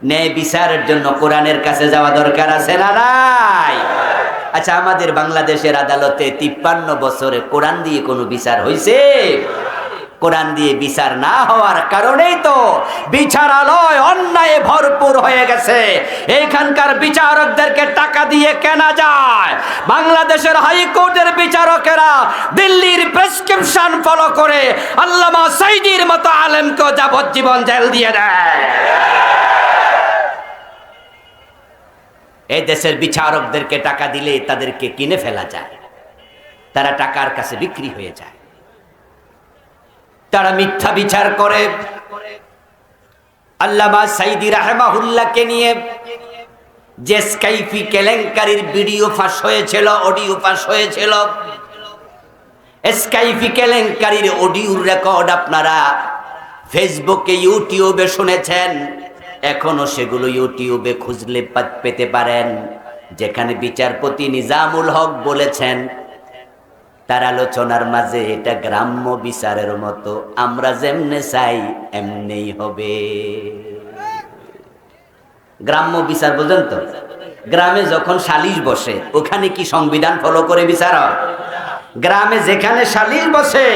ন্যায় বিচারের জন্য কোরআনের কাছে যাওয়া দরকার আছে না নাই? আচ্ছা, আমাদের বাংলাদেশের আদালতে 53 বছরে কোরআন দিয়ে কোনো বিচার হয়েছে? কোরআন দিয়ে বিচার না হওয়ার কারণেই তো বিচারালয় অন্যায় ভরপুর হয়ে গেছে। এইখানকার বিচারকদেরকে টাকা দিয়ে কেনা যায়। বাংলাদেশের হাইকোর্টের বিচারকেরা দিল্লির প্রেসক্রিপশন ফলো করে আল্লামা সাইদির মতো আলেমকে যাবজ্জীবন জেল দিয়ে দেয়। এই দেশের বিচারকদেরকে টাকা দিলে তাদেরকে কিনে ফেলা যায়, তারা টাকার কাছে বিক্রি হয়ে যায়, তারা মিথ্যা বিচার করে। আল্লামা সাইদি রাহমাহুল্লাহকে নিয়ে যে স্কাইফি কেলেঙ্কারির ভিডিও ফাঁস হয়েছিল, অডিও ফাঁস হয়েছিল, স্কাইফি কেলেঙ্কারির অডিও রেকর্ড আপনারা ফেসবুকে, ইউটিউবে শুনেছেন। এখনো সেগুলো ইউটিউবে খুঁজলে পেতে পারেন, যেখানে বিচারপতি নিজামুল হক বলেছেন তার আলোচনার মাঝে, এটা গ্রাম্য বিচারের মতো, আমরা যেমনে চাই এমনিই হবে। গ্রাম্য বিচার বুঝেন তো? গ্রামে যখন সালিশ বসে ওখানে কি সংবিধান ফলো করে বিচার হয়? গ্রামে যেখানে সালিশ বসে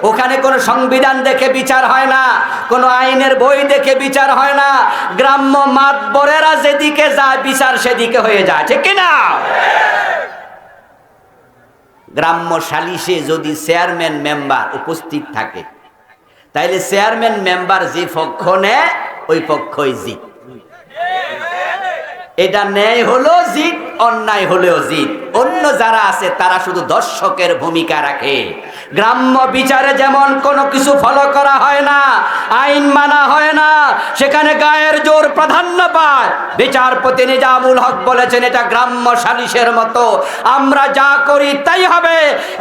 ওখানে কোনো সংবিধান দেখে বিচার হয় না, কোনো আইনের বই দেখে বিচার হয় না। গ্রাম্য মাতবরেরা যেদিকে যায় বিচার সেদিকে হয়ে যায়, ঠিক কিনা? গ্রাম্য সালিশে যদি চেয়ারম্যান মেম্বার উপস্থিত থাকে তাইলে চেয়ারম্যান মেম্বার যে পক্ষ নেয় ওই পক্ষই জিত। এটা ন্যায় হলো জিত, অন্যায় হলেও জিত। অন্য যারা আছে তারা শুধু দর্শকের ভূমিকা রাখে। গ্রাম্য বিচারে যেমন কোনো কিছু ফলো করা হয় না, আইন মানা হয় না, সেখানে গায়ের জোর প্রাধান্য পায়। বিচারপতি নিজামুল হক বলেছেন এটা গ্রাম্য সালিশের মতো, আমরা যা করি তাই হবে,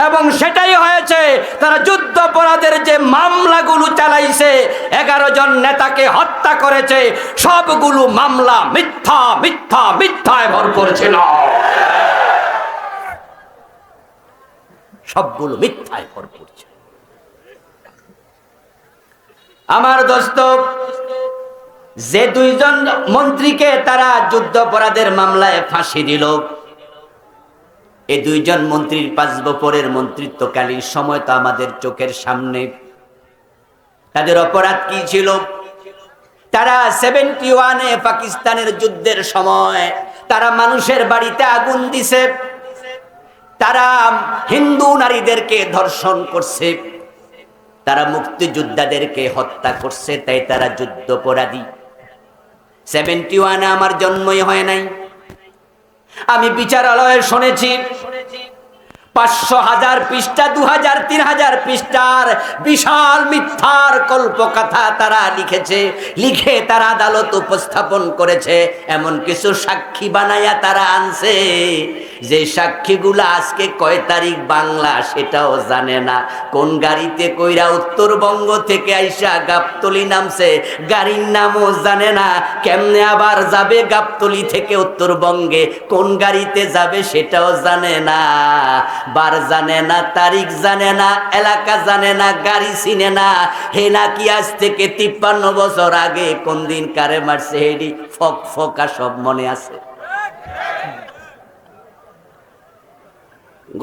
এবং সেটাই হয়েছে। তারা যুদ্ধাপরাধের যে মামলাগুলো চালাইছে, 11 জন নেতাকে হত্যা করেছে, সবগুলো মামলা মিথ্যা মিথ্যা মিথ্যায় ভরপুর ছিল, সবগুলো মিথ্যায় ভরপুর ছিল। আমার দোস্ত, যে 2 জন মন্ত্রীকে তারা যুদ্ধাপরাধের মামলায় ফাঁসি দিল, এই 2 জন মন্ত্রীর 5 বছরের মন্ত্রিত্বকালীন সময় তো আমাদের চোখের সামনে। তাদের অপরাধ কি ছিল? তারা 71-এ পাকিস্তানের যুদ্ধের সময় তারা মানুষের বাড়িতে আগুন দিছে, তারা হিন্দু নারীদেরকে ধর্ষণ করছে, তারা মুক্তিযোদ্ধাদেরকে হত্যা করছে, তাই তারা যুদ্ধাপরাধী। 71-এ আমার জন্মই হয় নাই, আমি বিচারালয়ে শুনেছি 500,000 পৃষ্ঠা, 2000, 3000 পৃষ্ঠার বিশাল মিথ্যার কল্পকথা তারা লিখেছে, লিখে তারা আদালত উপস্থাপন করেছে। এমন কিছু সাক্ষী বানায়া তারা আনছে যে সাক্ষীগুলো আজকে কয় তারিখ বাংলা সেটাও জানে না, কোন গাড়িতে কইরা উত্তরবঙ্গ থেকে আইসা গাবতলী নামছে গাড়ির নামও জানে না, কেমনে আবার যাবে গাবতলী থেকে উত্তরবঙ্গে, কোন গাড়িতে যাবে সেটাও জানে না, বার জানে না, তারিখ জানে না, এলাকা জানে না, গাড়ি চিনে না। হে নাকি আজ থেকে 53 বছর আগে কোন দিন কারে মারছে হেডি ফক ফকা সব মনে আছে।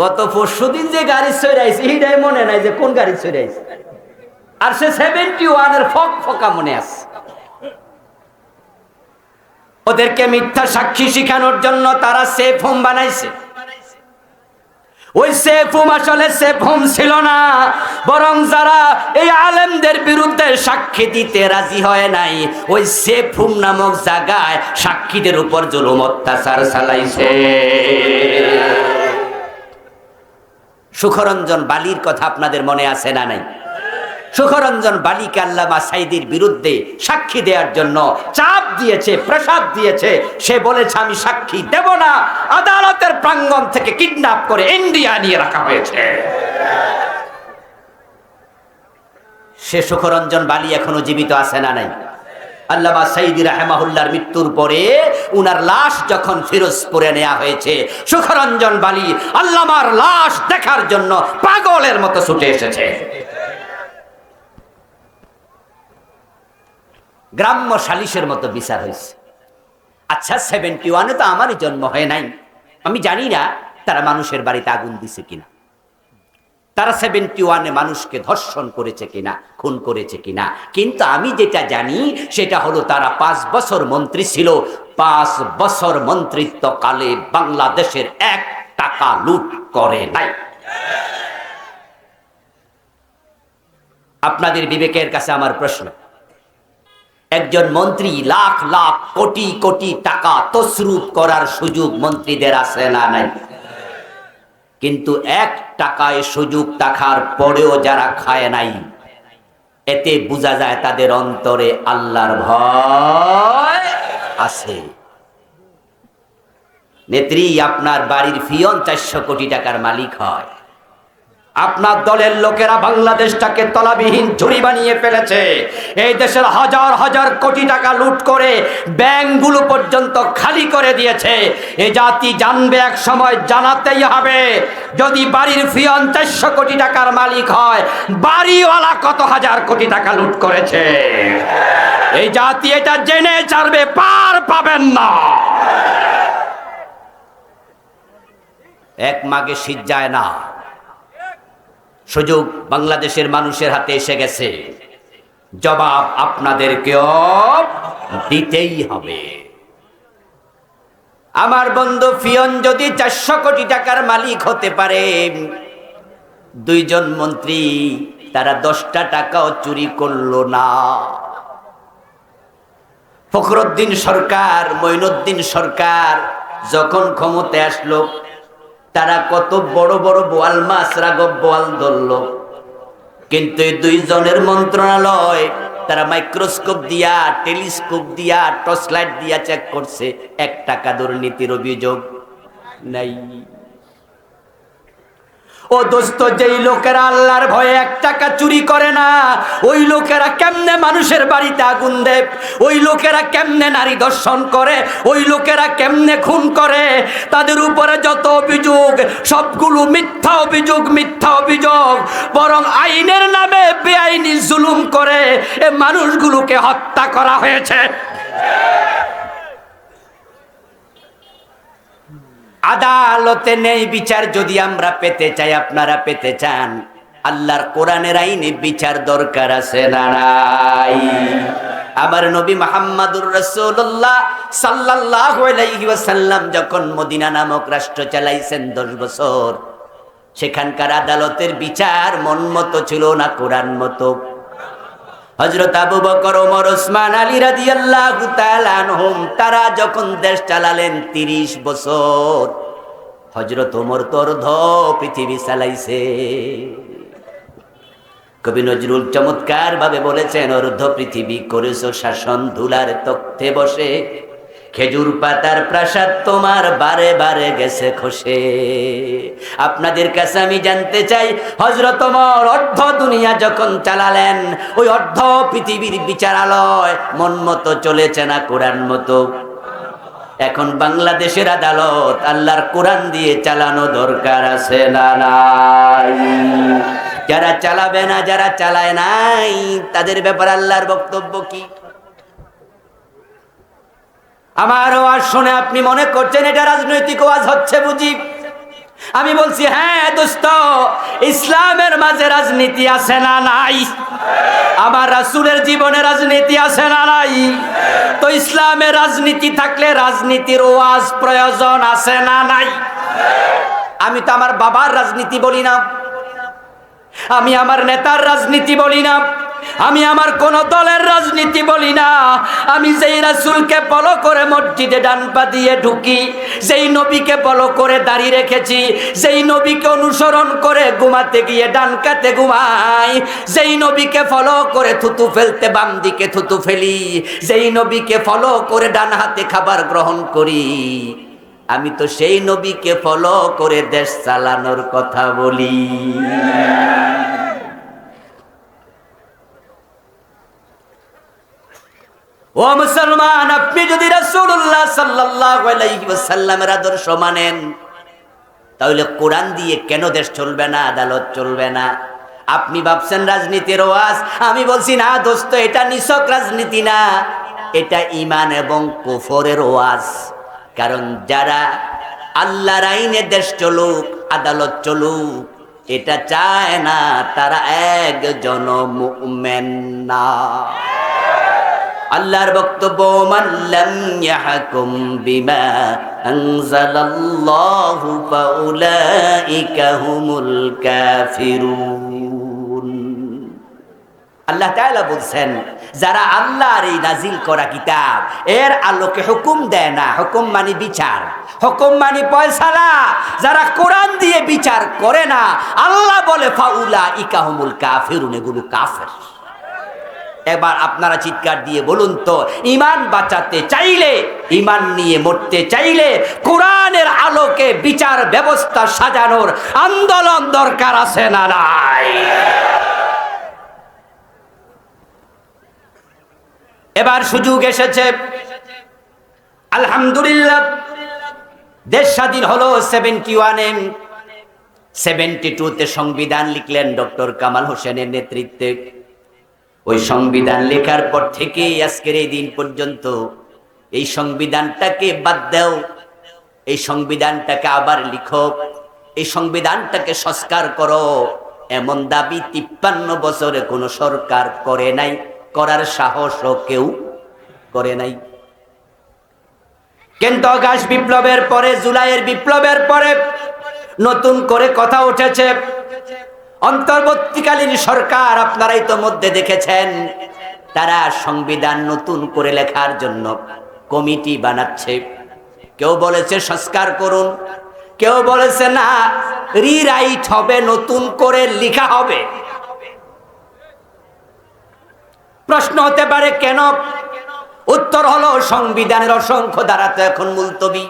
গত পরশুদিন যে গাড়ি চড়াইছে এটাই মনে নাই যে কোন গাড়ি চড়াইছে, আর সে 71-এর ফক ফকা মনে আছে। ওদেরকে মিথ্যা সাক্ষী শিখানোর জন্য তারা সেফ হোম বানাইছে। ওই সেফ হোম আসলে সেফ হোম ছিল না, বরং যারা এই আলেমদের বিরুদ্ধে সাক্ষী দিতে রাজি হয় নাই ওই সেফ হোম নামক জায়গায় সাক্ষীদের উপর জুলুম অত্যাচার চালাইছে। সুখরঞ্জন বালির কথা আপনাদের মনে আছে না নাই? সুখরঞ্জন বালিকে আল্লামা সাইদির বিরুদ্ধে সাক্ষী দেওয়ার জন্য চাপ দিয়েছে, প্রসাদ দিয়েছে। সে বলেছে আমি সাক্ষী দেব না, আদালতের প্রাঙ্গণ থেকে কিডন্যাপ করে ইন্ডিয়া নিয়ে রাখা হয়েছে। সে সুখরঞ্জন বালি এখনো জীবিত আছে না নাই? আল্লামা সাইদি রাহিমাহুল্লাহর মৃত্যুর পরে উনার লাশ যখন ফিরোজপুরে নেওয়া হয়েছে, সুখরঞ্জন বালি আল্লামার লাশ দেখার জন্য পাগলের মতো ছুটে এসেছে। গ্রাম্য সালিশের মতো বিচার হয়েছে। আচ্ছা, 71-এ তো আমারই জন্ম হয় নাই, আমি জানি না তারা মানুষের বাড়িতে আগুন দিছে কিনা, তারা 71-এ মানুষকে ধর্ষণ করেছে কিনা, খুন করেছে কিনা। কিন্তু আমি যেটা জানি সেটা হলো তারা 5 বছর মন্ত্রী ছিল। 5 বছর মন্ত্রিত্বকালে বাংলাদেশের 1 টাকা লুট করে নাই। আপনাদের বিবেকের কাছে আমার প্রশ্ন, একজন মন্ত্রী লাখ লাখ কোটি কোটি টাকা তসরুপ করার সুযোগ মন্ত্রীদের আছে না নাই? কিন্তু 1 টাকায় সুযোগ থাকার পরেও যারা খায় নাই, এতে বোঝা যায় তাদের অন্তরে আল্লাহর ভয় আছে। নেত্রী, আপনার বাড়ির ফিয়ন 400 কোটি টাকার মালিক হয়, আপনার দলের লোকেরা বাংলাদেশটাকে তলাবিহীন ঝুড়ি বানিয়ে ফেলেছে, এই দেশের হাজার হাজার কোটি টাকা লুট করে ব্যাংকগুলো পর্যন্ত খালি করে দিয়েছে। এ জাতি জানবে, এক সময় জানাতেই হবে, যদি বাড়ির ফিয়ন 400 কোটি টাকার মালিক হয়, বাড়িওয়ালা কত হাজার কোটি টাকা লুট করেছে। এই জাতি এটা জেনে ছাড়বে, পার পাবেন না। এক মাগে শীত যায় না, সুযোগ বাংলাদেশের মানুষের হাতে এসে গেছে, জবাব আপনাদেরকেও দিতেই হবে। আমার বন্ধু ফিয়ন যদি 400 কোটি টাকার মালিক হতে পারে, 2 জন মন্ত্রী তারা 10টা টাকাও চুরি করলো না। ফখরুদ্দিন সরকার, মঈনুদ্দিন সরকার যখন ক্ষমতায় আসলো, তারা কত বড় বড় বোয়াল মাছ, রাঘব বোয়াল ধরল, কিন্তু এই 2 জনের মন্ত্রণালয় তারা মাইক্রোস্কোপ দিয়া, টেলিস্কোপ দিয়া, টর্চ লাইট দিয়া চেক করছে, 1 টাকা দুর্নীতির অভিযোগ নাই। ও দোস্ত, যেই লোকেরা আল্লাহর ভয়ে 1 টাকা চুরি করে না, ওই লোকেরা কেমনে মানুষের বাড়িতে আগুন দেয়, ওই লোকেরা কেমনে নারী ধর্ষণ করে, ওই লোকেরা কেমনে খুন করে, তাদের উপরে যত অভিযোগ সবগুলো মিথ্যা অভিযোগ, মিথ্যা অভিযোগ। বরং আইনের নামে বেআইনি জুলুম করে এ মানুষগুলোকে হত্যা করা হয়েছে। আদালতে নেই বিচার যদি আমরা পেতে চাই, আপনারা পেতে চান, আল্লাহর কোরআনের আইনে বিচার দরকার আছে না নাই? আমার নবী মুহাম্মদুর রাসূলুল্লাহ সাল্লাল্লাহু আলাইহি ওয়াসাল্লাম যখন মদিনা নামক রাষ্ট্র চালাইছেন 10 বছর, সেখানকার আদালতের বিচার মন মতো ছিল না, কোরআন মতো। হযরত আবু বকর, ওমর, ওসমান, আলী রাদিয়াল্লাহু তাআলা আনহুম তারা যখন দেশ চালালেন 30 বছর, হযরত ওমর তো অর্ধ পৃথিবী চালাইছে। কবি নজরুল চমৎকার ভাবে বলেছেন, অর্ধ পৃথিবী করেছো শাসন, ধুলার তখ্তে বসে, খেজুর পাতার প্রাসাদ তোমার বারে বারে গেছে খসে। আপনাদের কাছে আমি জানতে চাই, হযরত ওমর অর্ধ দুনিয়া যখন চালালেন, ওই অর্ধ পৃথিবীর বিচারালয় মন মতো চলেছে না কোরআন মতো? এখন বাংলাদেশের আদালত আল্লাহর কোরআন দিয়ে চালানো দরকার আছে না নাই? যারা চালাবে না, যারা চালায় নাই, তাদের ব্যাপারে আল্লাহর বক্তব্য কি? আমার ওয়াজ শুনে আপনি মনে করছেন এটা রাজনৈতিক ওয়াজ হচ্ছে বুঝি? আমি বলছি, হ্যাঁ দোস্ত, ইসলামের মাঝে রাজনীতি আছে না নাই? আমার রাসূলের জীবনে রাজনীতি আছে না নাই? তো ইসলামের রাজনীতি থাকলে রাজনীতির ওয়াজ প্রয়োজন আছে না নাই? আমি তো আমার বাবার রাজনীতি বলি না, আমি আমার নেতার রাজনীতি বলি না, আমি আমার কোন দলের রাজনীতি বলি না। আমি যেই রাসূলকে ফলো করে মসজিদে ডান পা দিয়ে ঢুকি, যেই নবীকে ফলো করে দাঁড়িয়ে রেখেছি, যেই নবীকে অনুসরণ করে ঘুমাতে গিয়ে ডান কাতে ঘুমাই, যেই নবীকে ফলো করে থুতু ফেলতে বাম দিকে থুতু ফেলি, যেই নবীকে ফলো করে ডান হাতে খাবার গ্রহণ করি, আমি তো সেই নবীকে ফলো করে দেশ চালানোর কথা বলি। ও মুসলমান, আপনি যদি রাসূলুল্লাহ সাল্লাল্লাহু আলাইহি ওয়াসাল্লামের আদর্শ মানেন, তাহলে কোরআন দিয়ে কেন দেশ চলবে না, আদালত চলবে না? আপনি ভাবছেন রাজনীতির ওয়াজ, আমি বলছি না দোস্ত, এটা নিছক রাজনীতি না, এটা ঈমান এবং কুফরের ওয়াজ। কারণ যারা আল্লাহর আইনে দেশ চলুক, আদালত চলুক, এটা চায় না, তারা একজন মুমিন না। আল্লাহর বক্তব্য, মান লাম ইয়াহকুম বিমা আনজালাল্লাহু ফাউলাইকা হুমুল কাফিরুন। আল্লাহ তাআলা বলছেন, যারা আল্লাহর এই নাজিল করা কিতাব এর আলোকে হুকুম দেয় না, হুকুম মানে বিচার, হুকুম মানে ফয়সালা, যারা কোরআন দিয়ে বিচার করে না, আল্লাহ বলে ফাউলাইকা হুমুল কাফিরুন, এগুলো কাফের। এবার আপনারা চিৎকার দিয়ে বলুন তো, ঈমান বাঁচাতে চাইলে, ঈমান নিয়ে মরতে চাইলে কোরআনের আলোকে বিচার ব্যবস্থা সাজানোর আন্দোলন দরকার আছে না নাই? এবার সুযোগ এসেছে, আলহামদুলিল্লাহ। দেশ স্বাধীন হলো 71-এ, 72-তে সংবিধান লিখলেন ডক্টর কামাল হোসেনের নেতৃত্বে। ওই সংবিধান লেখার পর থেকে আজকের এই দিন পর্যন্ত এই সংবিধানটাকে বাদ দাও, এই সংবিধানটাকে আবার লিখো, এই সংবিধানটাকে সংস্কার করো, এমন দাবি 53 বছরে কোন সরকার করে নাই, করার সাহসও কেউ করে নাই। কিন্তু আগস্ট বিপ্লবের পরে, জুলাইয়ের বিপ্লবের পরে নতুন করে কথা উঠেছে। অন্তর্বর্তীকালীন সরকার, আপনারা ইতোমধ্যে দেখেছেন, তারা সংবিধান নতুন করে লেখার জন্য কমিটি বানাচ্ছে। কেউ বলেছে সংস্কার করুন, কেউ বলেছে না রিরাইট হবে, নতুন করে লেখা হবে। প্রশ্ন হতে পারে কেন? উত্তর হলো, সংবিধানের অসংখ্য ধারা তো এখন মুলতবি।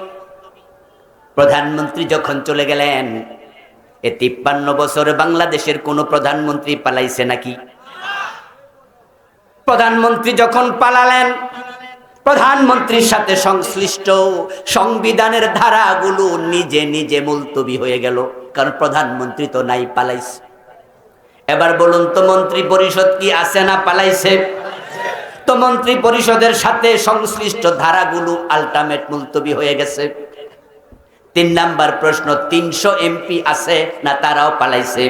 প্রধানমন্ত্রী যখন চলে গেলেন, এ 53 বছরে বাংলাদেশের কোন প্রধানমন্ত্রী পালাইছে নাকি? প্রধানমন্ত্রী যখন পালালেন, প্রধানমন্ত্রীর সাথে সংশ্লিষ্ট সংবিধানের ধারাগুলো নিজে নিজে মুলতবি হয়ে গেল, কারণ প্রধানমন্ত্রী তো নাই, পালাইছে। এবার বলুন তো, মন্ত্রী পরিষদ কি আছে না পালাইছে? তো মন্ত্রী পরিষদের সাথে সংশ্লিষ্ট ধারাগুলো আলটিমেট মুলতবি হয়ে গেছে। 3 নাম্বার প্রশ্ন, 300 এমপি আছে না তারাও পালাইছে?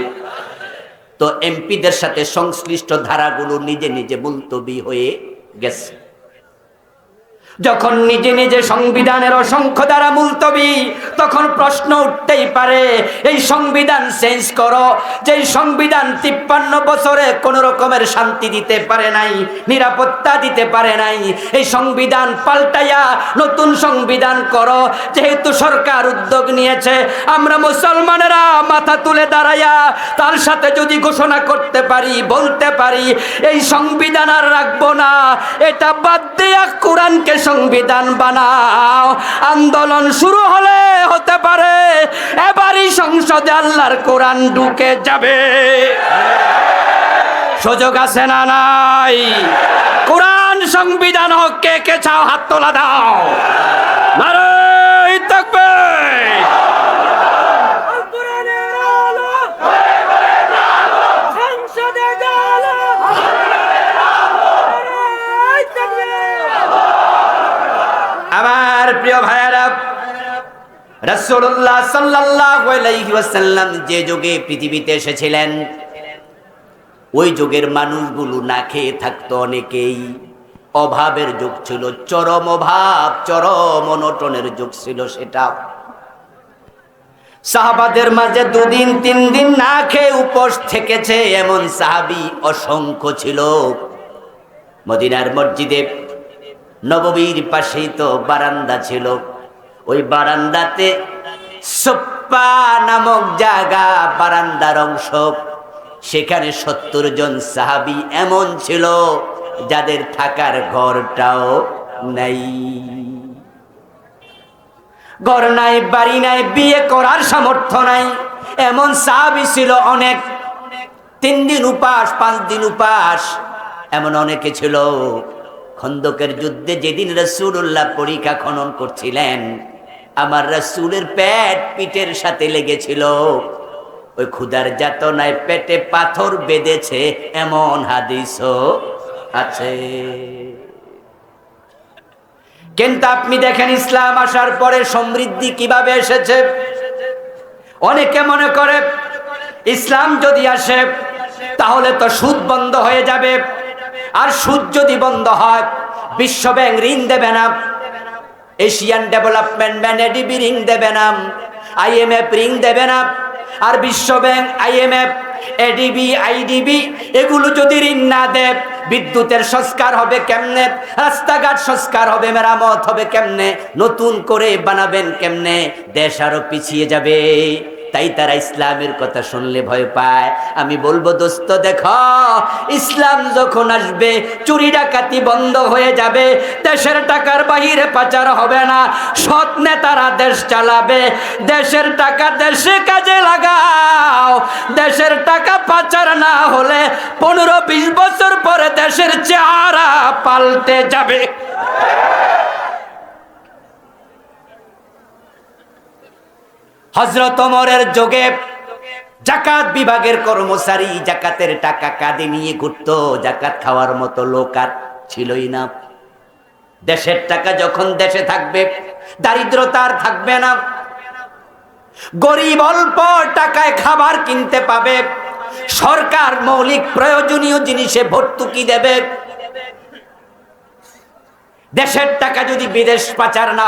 তো এমপিদের সাথে সংশ্লিষ্ট ধারাগুলো নিজে নিজে মুলতবি হয়ে গেছে। যখন নিজে নিজে সংবিধানের অসংখ্য ধারা মুলতবি, তখন প্রশ্ন উঠতেই পারে, এই সংবিধান চেঞ্জ করো, যে সংবিধান 53 বছরে কোন রকমের শান্তি দিতে পারে নাই, নিরাপত্তা দিতে পারে নাই, এই সংবিধান পাল্টাইয়া নতুন সংবিধান করো। যেহেতু সরকার উদ্যোগ নিয়েছে, আমরা মুসলমানেরা মাথা তুলে দাঁড়াইয়া তার সাথে যদি ঘোষণা করতে পারি, বলতে পারি, এই সংবিধান আর রাখবো না, এটা বাদ দিয়া কোরআনকে সংবিধান বানাও। আন্দোলন শুরু হলে হতে পারে এবারই সংসদে আল্লাহর কোরআন ঢুকে যাবে। সুযোগ আছে না নাই? কোরআন সংবিধান হোক, কে কে চাও হাত তোলা দাও। নারে তাকবীর। আমার প্রিয় ভাইয়েরা, রাসূলুল্লাহ সাল্লাল্লাহু আলাইহি ওয়াসাল্লাম যে যুগে পৃথিবীতে এসেছিলেন, ওই যুগের মানুষগুলো না খেয়ে থাকতো অনেকেই। অভাবের যুগ ছিল, চরম অভাব, চরম অনটনের যুগ ছিল সেটা। সাহাবাদের মাঝে 2 দিন 3 দিন না খেয়ে উপোস থেকেছে এমন সাহাবী অসংখ্য ছিল। মদিনার মসজিদে নববীর পাশেই তো বারান্দা ছিল, ওই বারান্দাতে সুপ্পা নামক জায়গা, বারান্দার অংশ, সেখানে 70 জন সাহাবী এমন ছিল যাদের থাকার ঘরটাও নাই। ঘর নাই, বাড়ি নাই, বিয়ে করার সামর্থ্য নাই, এমন সাহাবী ছিল অনেক। 3 দিন উপাস, 5 দিন উপাস, এমন অনেকে ছিল। খন্দকের যুদ্ধে যেদিন রাসূলুল্লাহ পরিখা খনন করছিলেন, আমার রাসূলের পেট পিঠের সাথে লেগেছিল। ওই ক্ষুধার যাতনায় পেটে পাথর বেঁধেছে, এমন হাদিসও আছে। কিন্তু আপনি দেখেন ইসলাম আসার পরে সমৃদ্ধি কিভাবে এসেছে। অনেকে মনে করে ইসলাম যদি আসে তাহলে তো সুদ বন্ধ হয়ে যাবে, আর সুদ যদি বন্ধ হয় বিশ্ব ব্যাংক ঋণ দেবে না, এশিয়ান ডেভেলপমেন্ট ব্যাংক এডিবি ঋণ দেবে না, IMF ঋণ দেবে না। আর বিশ্ব ব্যাংক, IMF, এডিবি, আইডিবি এগুলো যদি ঋণ না দেয়, বিদ্যুতের সংস্কার হবে কেমনে, রাস্তাঘাট সংস্কার হবে, মেরামত হবে কেমনে, নতুন করে বানাবেন কেমনে, দেশ আরো পিছিয়ে যাবে। তাই তারা ইসলামের কথা শুনলে ভয় পায়। আমি বলবো দোস্ত দেখো, ইসলাম যখন আসবে চুরি ডাকাতি বন্ধ হয়ে যাবে, দেশের টাকার বাহিরে পাচার হবে না, সৎ নেতারা দেশ চালাবে। দেশের টাকা দেশে কাজে লাগাও, দেশের টাকা পাচার না হলে 15-20 বছর পরে দেশের চেহারা পাল্টে যাবে। হযরত ওমরের যুগে যাকাত বিভাগের কর্মচারী যাকাতের টাকা কাঁধে নিয়ে ঘুরতো, যাকাত খাওয়ার মতো লোক আর ছিলই না। দেশের টাকা যখন দেশে থাকবে, দারিদ্রতা আর থাকবে না, গরিব অল্প টাকায় খাবার কিনতে পাবে, সরকার মৌলিক প্রয়োজনীয় জিনিসে ভর্তুকি দেবে। দেশের টাকা যদি বিদেশ পাচার না